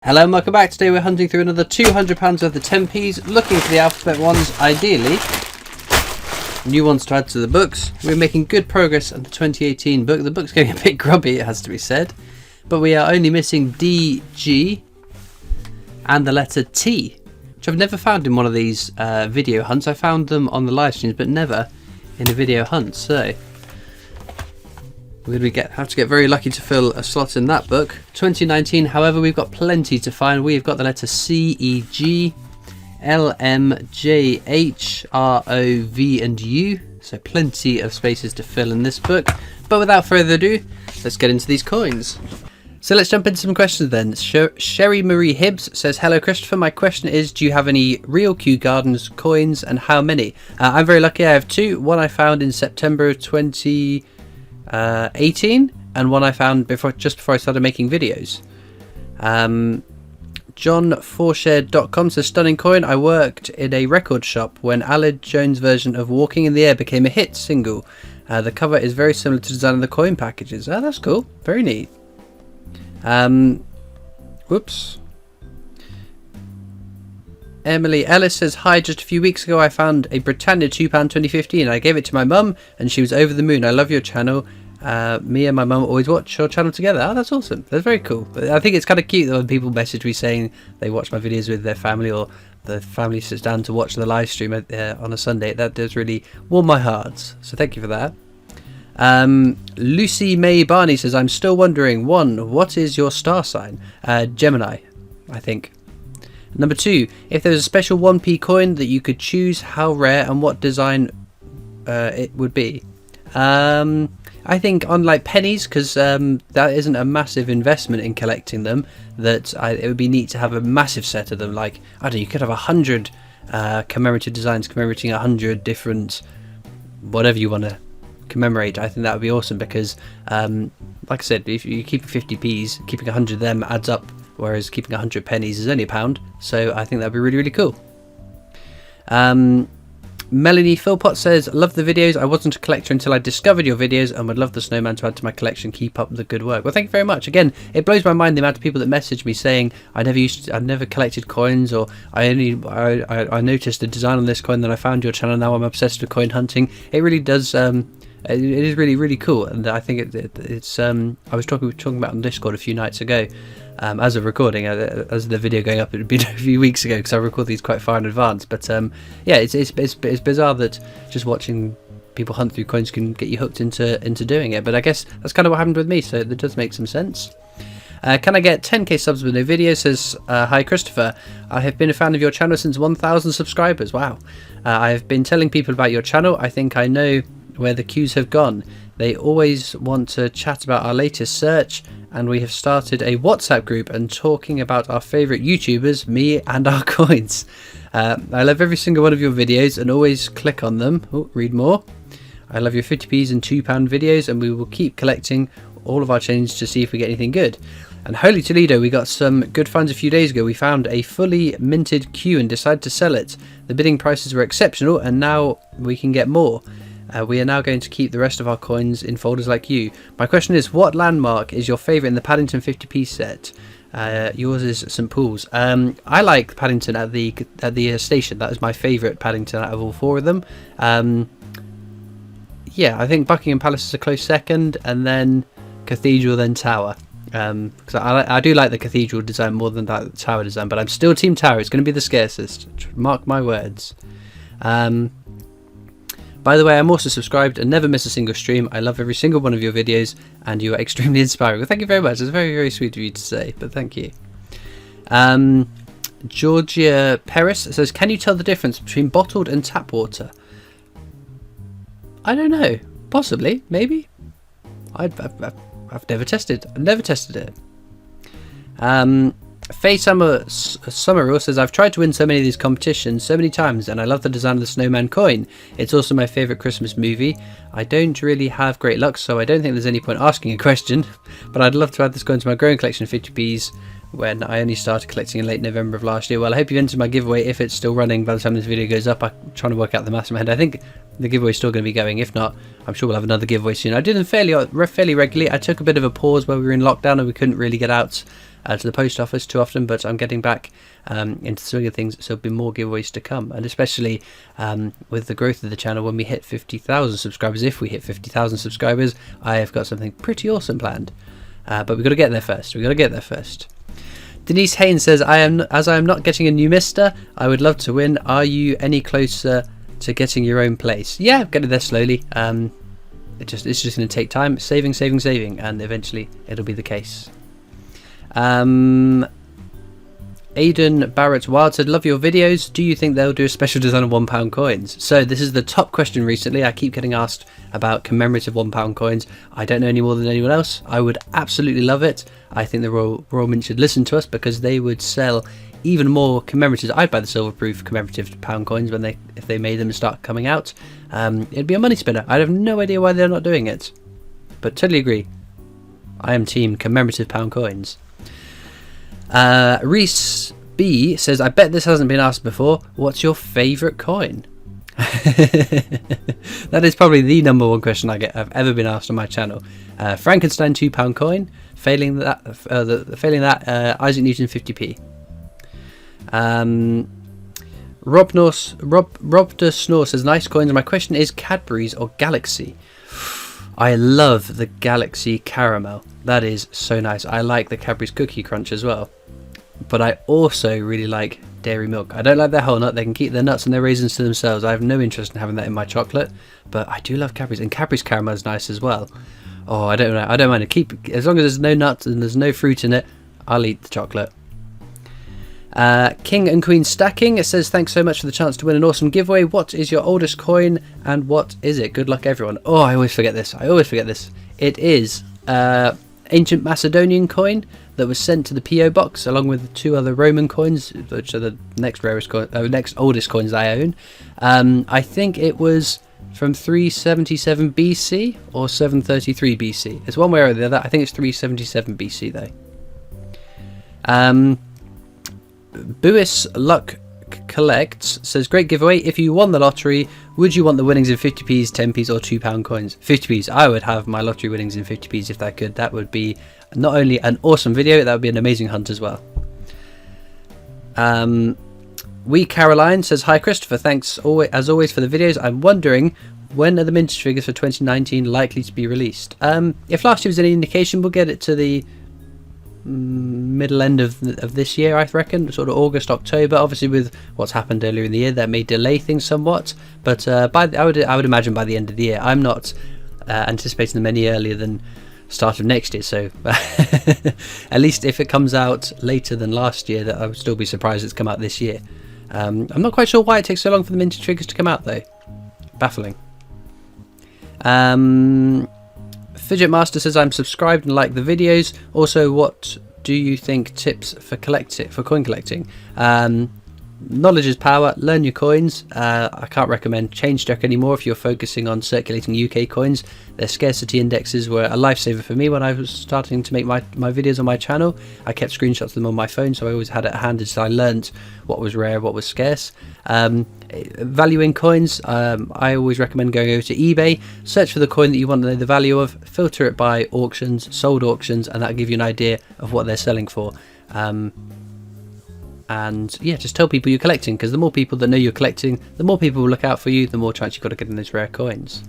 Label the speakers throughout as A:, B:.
A: Hello and welcome back. Today we're hunting through another £200 worth of 10p's, looking for the alphabet ones ideally. New ones to add to the books. We're making good progress on the 2018 book. The book's getting a bit grubby, it has to be said. But we are only missing D, G and the letter T, which I've never found in one of these video hunts. I found them on the live streams but never in a video hunt. So we're going to have to get very lucky to fill a slot in that book. 2019, however, we've got plenty to find. We've got the letter C, E, G, L, M, J, H, R, O, V and U. So plenty of spaces to fill in this book. But without further ado, let's get into these coins. So let's jump into some questions then. Sherry Marie Hibbs says, hello Christopher, my question is, do you have any real Kew Gardens coins and how many? I'm very lucky, I have two. One I found in September 2018 and one I found just before I started making videos. John4shared.com says, stunning coin. I worked in a record shop when Aled Jones' version of Walking in the Air became a hit single. The cover is very similar to the design of the coin packages. Oh, that's cool. Very neat. Whoops. Emily Ellis says, hi, just a few weeks ago I found a Britannia £2 2015. I gave it to my mum and she was over the moon. I love your channel. Me and my mum always watch your channel together. Oh, that's awesome. That's very cool. I think it's kind of cute that when people message me saying they watch my videos with their family, or the family sits down to watch the live stream on a Sunday. That does really warm my heart. So thank you for that. Lucy May Barney says, I'm still wondering, 1, what is your star sign? Gemini, I think. Number 2, if there was a special 1p coin that you could choose, how rare and what design it would be? I think on like pennies, because that isn't a massive investment in collecting them, that it would be neat to have a massive set of them. Like, I don't know, you could have 100 commemorative designs commemorating 100 different whatever you want to commemorate. I think that would be awesome because like I said, if you keep 50p's, keeping 100 of them adds up, whereas keeping 100 pennies is only £1. So I think that'd be really, really cool. Melanie Philpott says, love the videos. I wasn't a collector until I discovered your videos and would love the snowman to add to my collection. Keep up the good work. Well, thank you very much. Again, it blows my mind the amount of people that message me saying I've never collected coins, or I noticed the design on this coin, then I found your channel, now I'm obsessed with coin hunting. It really does it is really, really cool, and I think it's I was talking about on Discord a few nights ago, as a recording, as the video going up, it had been a few weeks ago because I record these quite far in advance. But yeah, it's bizarre that just watching people hunt through coins can get you hooked into doing it. But I guess that's kind of what happened with me, so it does make some sense. Can I get 10k subs with no video? Says, hi Christopher, I have been a fan of your channel since 1,000 subscribers. Wow. I have been telling people about your channel. I think I know where the queues have gone. They always want to chat about our latest search, and we have started a WhatsApp group and talking about our favourite YouTubers, me and our coins. I love every single one of your videos and always click on them. Oh, read more. I love your 50p's and £2 videos, and we will keep collecting all of our change to see if we get anything good. And holy Toledo, we got some good finds a few days ago. We found a fully minted queue and decided to sell it. The bidding prices were exceptional and now we can get more. We are now going to keep the rest of our coins in folders like you. My question is, what landmark is your favourite in the Paddington 50p set? Yours is St Paul's. I like Paddington at the station. That is my favourite Paddington out of all 4 of them. Yeah, I think Buckingham Palace is a close second, and then Cathedral, then Tower. Because I do like the Cathedral design more than the Tower design, but I'm still Team Tower. It's going to be the scarcest. Mark my words. By the way, I'm also subscribed and never miss a single stream. I love every single one of your videos and you are extremely inspiring. Well, thank you very much. It's very, very sweet of you to say, but thank you. Georgia Peris says, can you tell the difference between bottled and tap water? I don't know. Possibly. Maybe. I've never tested. I've never tested it. Faye Summerall says, I've tried to win so many of these competitions so many times and I love the design of the snowman coin. It's also my favourite Christmas movie. I don't really have great luck, so I don't think there's any point asking a question, but I'd love to add this coin to my growing collection of 50p's when I only started collecting in late November of last year. Well, I hope you entered my giveaway if it's still running by the time this video goes up. I'm trying to work out the maths in my head. I think the giveaway is still going to be going. If not, I'm sure we'll have another giveaway soon. I did them fairly regularly. I took a bit of a pause where we were in lockdown and we couldn't really get out to the post office too often, but I'm getting back into the swing of things, so there'll be more giveaways to come, and especially with the growth of the channel, when we hit 50,000 subscribers, if we hit 50,000 subscribers, I have got something pretty awesome planned. But we've got to get there first. Denise Haynes says, as I am not getting a new mister, I would love to win. Are you any closer to getting your own place? Yeah, I'm getting there slowly. It's just going to take time, saving, and eventually it'll be the case. Aidan Barrett Wild said, love your videos. Do you think they'll do a special design of £1 coins? So this is the top question recently. I keep getting asked about commemorative £1 coins. I don't know any more than anyone else. I would absolutely love it. I think the Royal Mint should listen to us, because they would sell even more commemoratives. I'd buy the silver proof commemorative pound coins if they made them start coming out. It'd be a money spinner. I have no idea why they're not doing it, but totally agree. I am team commemorative pound coins. Reese B says, I bet this hasn't been asked before. What's your favourite coin? That is probably the number one question I've ever been asked on my channel. Frankenstein £2 coin. Failing that, Isaac Newton 50p. Rob de Snore says, nice coins. My question is Cadbury's or Galaxy? I love the Galaxy caramel. That is so nice. I like the Cadbury's cookie crunch as well, but I also really like dairy milk. I don't like their whole nut. They can keep their nuts and their raisins to themselves. I have no interest in having that in my chocolate, but I do love Cadbury's, and Cadbury's caramel is nice as well. Oh, I don't know. I don't mind it. As long as there's no nuts and there's no fruit in it, I'll eat the chocolate. King and Queen Stacking, it says, thanks so much for the chance to win an awesome giveaway. What is your oldest coin and what is it? Good luck, everyone. Oh, I always forget this. It is ancient Macedonian coin that was sent to the PO box along with 2 other Roman coins, which are the next oldest coins I own. I think it was from 377 BC or 733 BC. It's one way or the other. I think it's 377 BC though. Buis Luck Collects says, great giveaway. If you won the lottery, would you want the winnings in 50p's, 10p's or £2 coins? 50p's. I would have my lottery winnings in 50p's if I could. That would be not only an awesome video, that would be an amazing hunt as well. Wee Caroline says, hi Christopher, thanks as always for the videos. I'm wondering, when are the mintage figures for 2019 likely to be released? If last year was any indication, we'll get it to the middle end of this year, I reckon, sort of August, October. Obviously with what's happened earlier in the year, that may delay things somewhat, but I would imagine by the end of the year. I'm not anticipating them any earlier than start of next year, so at least if it comes out later than last year, that I would still be surprised it's come out this year. I'm not quite sure why it takes so long for the mintage figures to come out though. Baffling. Fidget Master says, I'm subscribed and like the videos. Also, what do you think tips for coin collecting? Knowledge is power. Learn your coins. I can't recommend ChangeStock anymore if you're focusing on circulating UK coins. Their scarcity indexes were a lifesaver for me when I was starting to make my videos on my channel. I kept screenshots of them on my phone, so I always had it at hand, so I learnt what was rare, what was scarce. Valuing coins, I always recommend going over to eBay, search for the coin that you want to know the value of, filter it by auctions, sold auctions, and that'll give you an idea of what they're selling for. And yeah, just tell people you're collecting, because the more people that know you're collecting, the more people will look out for you, the more chance you've got of getting those rare coins.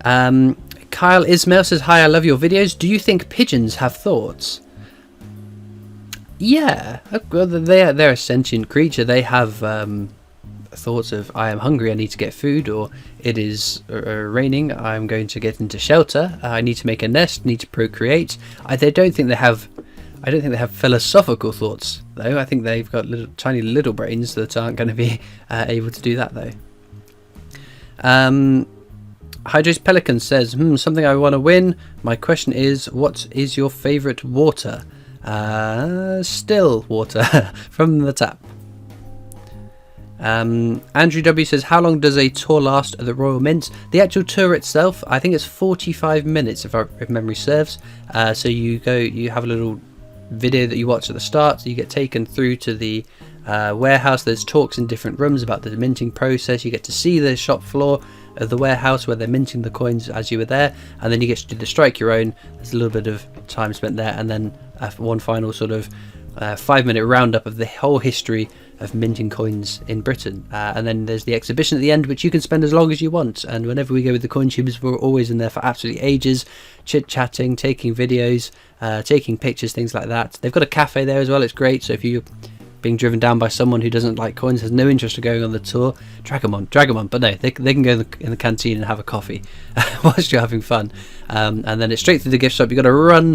A: Kyle Ismail says, hi, I love your videos. Do you think pigeons have thoughts? Yeah, well, they're a sentient creature. They have thoughts of, I am hungry, I need to get food, or it is raining, I'm going to get into shelter, I need to make a nest, need to procreate. I don't think they have philosophical thoughts though. I think they've got tiny little brains that aren't going to be able to do that though. Hydrace Pelican says, something I want to win. My question is, what is your favourite water? Still water from the tap. Andrew W says, how long does a tour last at the Royal Mint? The actual tour itself, I think it's 45 minutes if memory serves. So you have a little video that you watch at the start, so you get taken through to the warehouse. There's talks in different rooms about the minting process. You get to see the shop floor of the warehouse where they're minting the coins as you were there, and then you get to do the strike your own. There's a little bit of time spent there, and then one final sort of 5-minute roundup of the whole history of minting coins in Britain, and then there's the exhibition at the end, which you can spend as long as you want. And whenever we go with the coin tubers, we're always in there for absolutely ages, chit-chatting, taking videos, taking pictures, things like that. They've got a cafe there as well. It's great, so if you're being driven down by someone who doesn't like coins, has no interest in going on the tour, drag them on. But no, they can go in the canteen and have a coffee whilst you're having fun, and then it's straight through the gift shop. You've got to run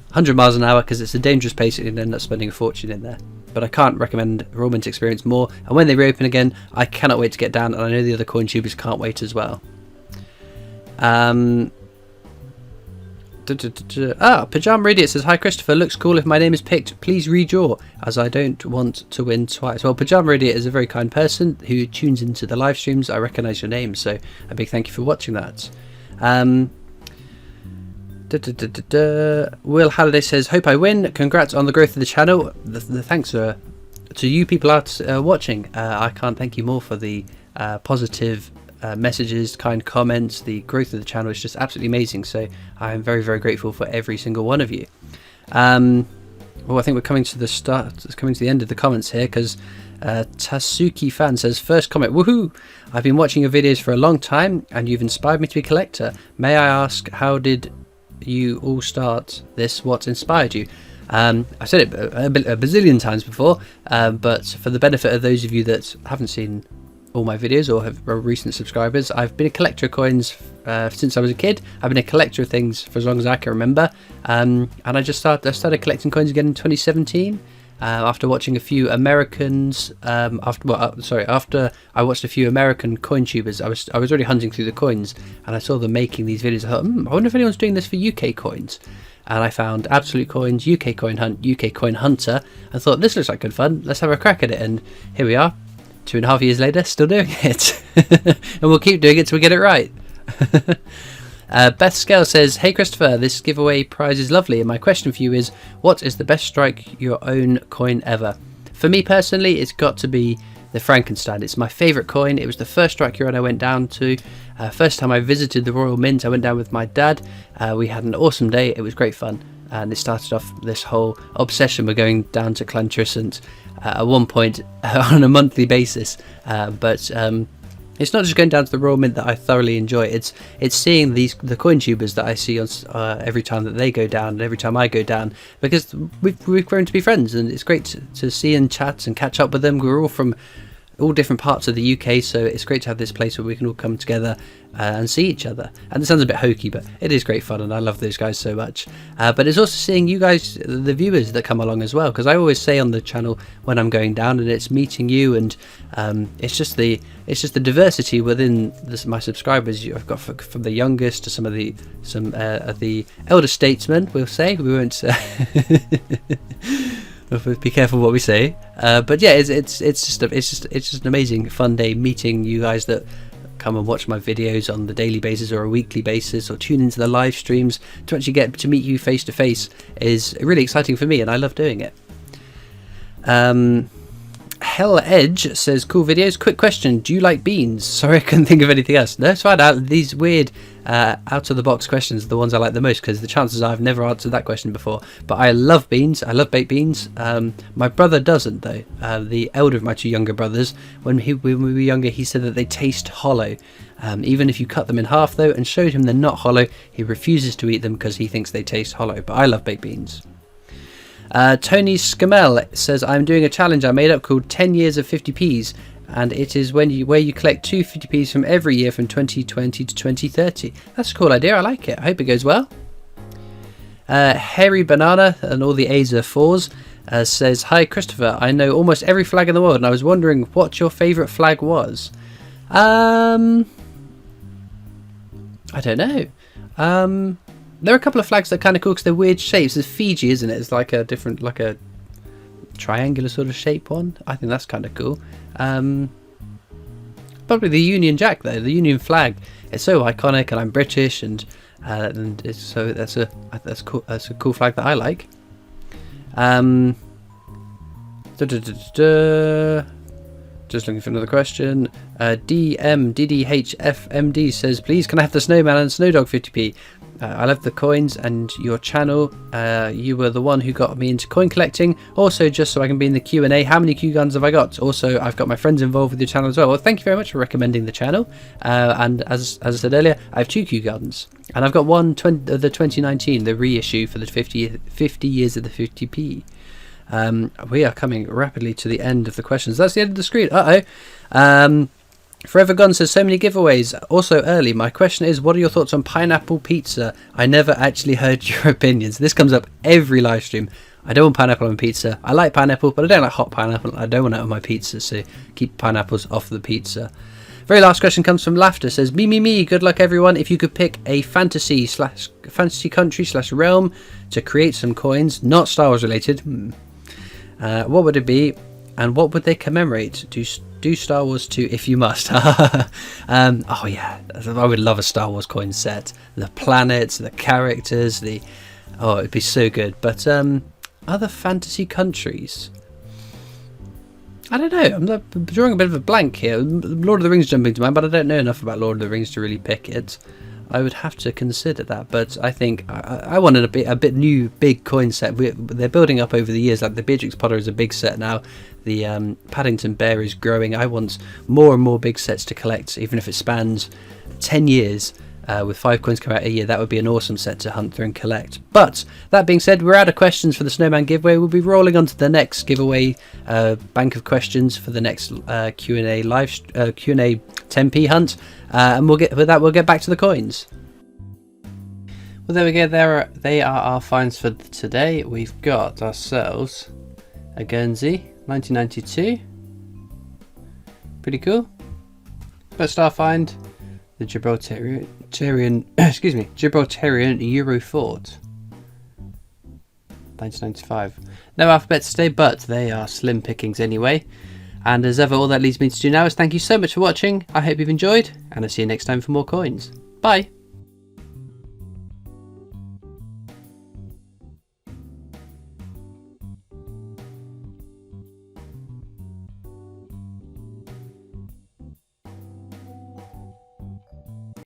A: 100 miles an hour because it's a dangerous pace and you end up spending a fortune in there. But I can't recommend Royal Mint Experience more, and when they reopen again, I cannot wait to get down, and I know the other coin tubers can't wait as well. Pajama Radiant says, hi Christopher, looks cool. If my name is picked, please redraw, as I don't want to win twice. Well, Pajama Radiant is a very kind person who tunes into the live streams. I recognise your name, so a big thank you for watching that. Will Halliday says, hope I win. Congrats on the growth of the channel. The thanks to you people out watching. I can't thank you more for the positive messages, kind comments. The growth of the channel is just absolutely amazing, so I am very, very grateful for every single one of you. Well, I think we're coming to the end of the comments here, because Tasuki Fan says, first comment, woohoo, I've been watching your videos for a long time and you've inspired me to be a collector. May I ask, how did you all start this? What inspired you? I've said it a bazillion times before, but for the benefit of those of you that haven't seen all my videos or have recent subscribers, I've been a collector of coins since I was a kid. I've been a collector of things for as long as I can remember, and I started collecting coins again in 2017 after watching a few Americans. After I watched a few American coin tubers, I was already hunting through the coins, and I saw them making these videos. I thought, I wonder if anyone's doing this for UK coins. And I found Absolute Coins, UK Coin Hunt, UK Coin Hunter. I thought, this looks like good fun. Let's have a crack at it. And here we are, 2.5 years later, still doing it. And we'll keep doing it till we get it right. Beth Scale says, hey Christopher, this giveaway prize is lovely, and my question for you is, what is the best strike your own coin ever? For me personally, it's got to be the Frankenstein. It's my favourite coin. It was the first strike your own I went down to. First time I visited the Royal Mint, I went down with my dad. We had an awesome day. It was great fun, and it started off this whole obsession with going down to Clantrisant at one point on a monthly basis. But it's not just going down to the Royal Mint that I thoroughly enjoy. It's seeing the coin tubers that I see on every time that they go down and every time I go down, because we've grown to be friends, and it's great to see and chat and catch up with them. We're all from all different parts of the UK, so it's great to have this place where we can all come together and see each other. And it sounds a bit hokey, but it is great fun, and I love those guys so much. But it's also seeing you guys, the viewers that come along as well, because I always say on the channel when I'm going down, and it's meeting you, and it's just the diversity within my subscribers. I've got from the youngest to some of the elder statesmen, we'll say. We won't be careful what we say, but yeah, it's just an amazing fun day meeting you guys that come and watch my videos on the daily basis or a weekly basis, or tune into the live streams. To actually get to meet you face to face is really exciting for me, and I love doing it. Hell Edge says, cool videos. Quick question, do you like beans? Sorry, I couldn't think of anything else. No, it's fine. These weird out of the box questions are the ones I like the most, because the chances are I've never answered that question before. But I love beans. I love baked beans. My brother doesn't though. The elder of my two younger brothers, when we were younger, he said that they taste hollow. Even if you cut them in half though and showed him they're not hollow, he refuses to eat them because he thinks they taste hollow. But I love baked beans. Tony Scamell says, I'm doing a challenge I made up called 10 years of 50p's, and it is where you collect 2 50p's from every year from 2020 to 2030. That's a cool idea. I like it. I hope it goes well. Hairy Banana, and all the A's are 4s, says, hi Christopher, I know almost every flag in the world, and I was wondering what your favourite flag was. I don't know. There are a couple of flags that are kind of cool because they're weird shapes. There's Fiji, isn't it? It's like a different, like a triangular sort of shape one. I think that's kind of cool. Probably the Union Jack though, the Union flag. It's so iconic, and I'm British, and it's so that's cool. That's a cool flag that I like. Just looking for another question. DDHFMD says, please can I have the Snowman and Snowdog 50p? I love the coins and your channel. You were the one who got me into coin collecting. Also, just so I can be in the Q&A, how many Q guns have I got? Also, I've got my friends involved with your channel as well. Well, thank you very much for recommending the channel. And as I said earlier, I have 2 Q guns. And I've got the 2019, the reissue for the 50 years of the 50p. We are coming rapidly to the end of the questions. That's the end of the screen. Forever Gone says, so many giveaways. Also early, my question is, what are your thoughts on pineapple pizza? I never actually heard your opinions. This comes up every live stream. I don't want pineapple on pizza. I like pineapple, but I don't like hot pineapple. I don't want it on my pizza, so keep pineapples off the pizza. Very last question comes from Laughter. Says, me. Good luck, everyone. If you could pick a fantasy country / realm to create some coins, not Star Wars related, what would it be, and what would they commemorate? Do Star Wars 2 if you must. Oh yeah, I would love a Star Wars coin set. The planets, the characters, it'd be so good. But other fantasy countries, I don't know. I'm drawing a bit of a blank here. Lord of the Rings jumping to mind, but I don't know enough about Lord of the Rings to really pick it. I would have to consider that, but I think I wanted a bit new big coin set. They're building up over the years. Like the Beatrix Potter is a big set now. The Paddington Bear is growing. I want more and more big sets to collect, even if it spans 10 years. With 5 coins come out a year, that would be an awesome set to hunt through and collect. But that being said, we're out of questions for the Snowman giveaway. We'll be rolling on to the next giveaway bank of questions for the next Q&A live Q&A 10p hunt, and we'll get back to the coins. Well, there we go. They are our finds for today. We've got ourselves a Guernsey 1992, pretty cool. First our find, the Gibraltarian Euro Fort, 1995. No alphabets today, but they are slim pickings anyway. And as ever, all that leaves me to do now is thank you so much for watching. I hope you've enjoyed, and I'll see you next time for more coins. Bye!